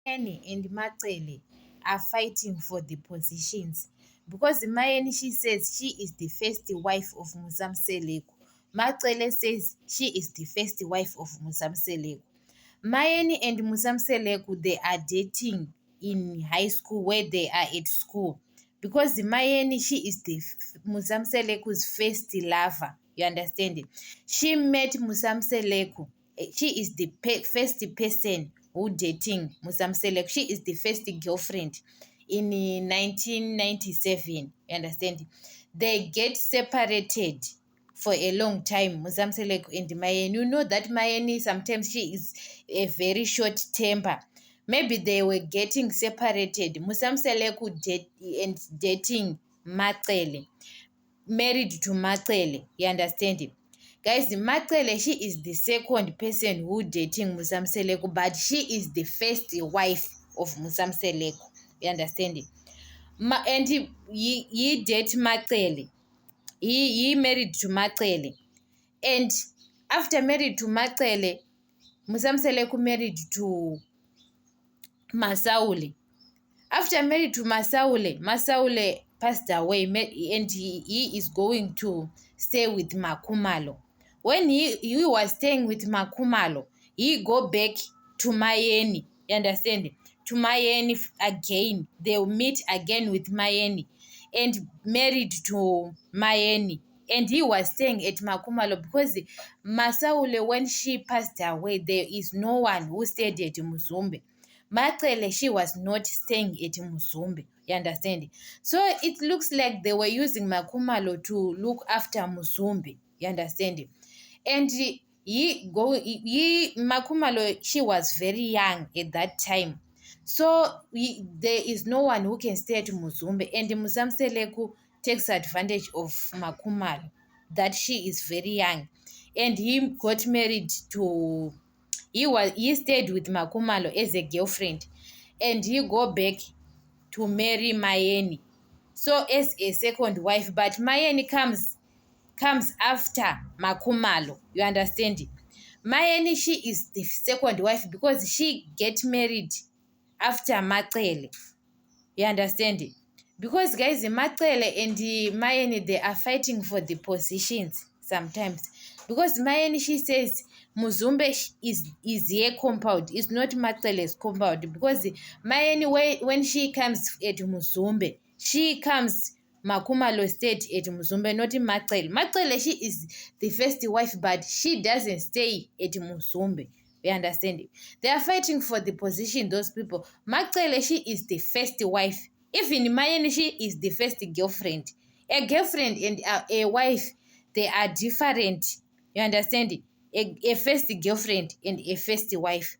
Mayeni and Macele are fighting for the positions because Mayeni, she says she is the first wife of Musamseleku. Macele says she is the first wife of Musamseleku. Mayeni and Musamseleku, they are dating in high school where they are at school because Mayeni, she is the Musamseleku's first lover. You understand it? She met Musamseleku. She is the first person who dating Musamseleku. She is the first girlfriend in 1997. You understand? They get separated for a long time, Musamseleku and Mayeni. You know that Mayeni, sometimes she is a very short temper. Maybe they were getting separated. Musamseleku and dating Macele, married to Macele. You understand it? Guys, Macele, she is the second person who dating Musamseleku, but she is the first wife of Musamseleku. You understand it? And he date Macele. He married to Macele. And after married to Macele, Musamseleku married to Masaule. After married to Masaule, Masaule passed away and he is going to stay with Makumalo. When he was staying with Makumalo, he go back to Mayeni. You understand? To Mayeni again. They'll meet again with Mayeni and married to Mayeni. And he was staying at Makumalo because Masaule, when she passed away, there is no one who stayed at Muzumbe. Macele, she was not staying at Muzumbe. You understand? So it looks like they were using Makumalo to look after Muzumbe. You understand? And Makumalo, she was very young at that time. So there is no one who can stay at Muzumbe. And Musamseleku takes advantage of Makumalo, that she is very young. And he got married to he stayed with Makumalo as a girlfriend, and he go back to marry Mayeni, so as a second wife. But Mayeni comes after Makumalo. You understand? Mayeni, she is the second wife because she get married after Macele. You understand? Because guys, Macele and Mayeni, they are fighting for the positions sometimes. Because Mayeni, she says Muzumbe is her compound, it's not Macele's compound. Because Mayeni, when she comes at Muzumbe, she comes Makumalo State at Muzumbe, not Macele. Macele, she is the first wife, but she doesn't stay at Muzumbe. You understand it? They are fighting for the position, those people. Macele, she is the first wife. Even Mayeni, she is the first girlfriend. A girlfriend and a wife, they are different. You understand it? A first girlfriend and a first wife.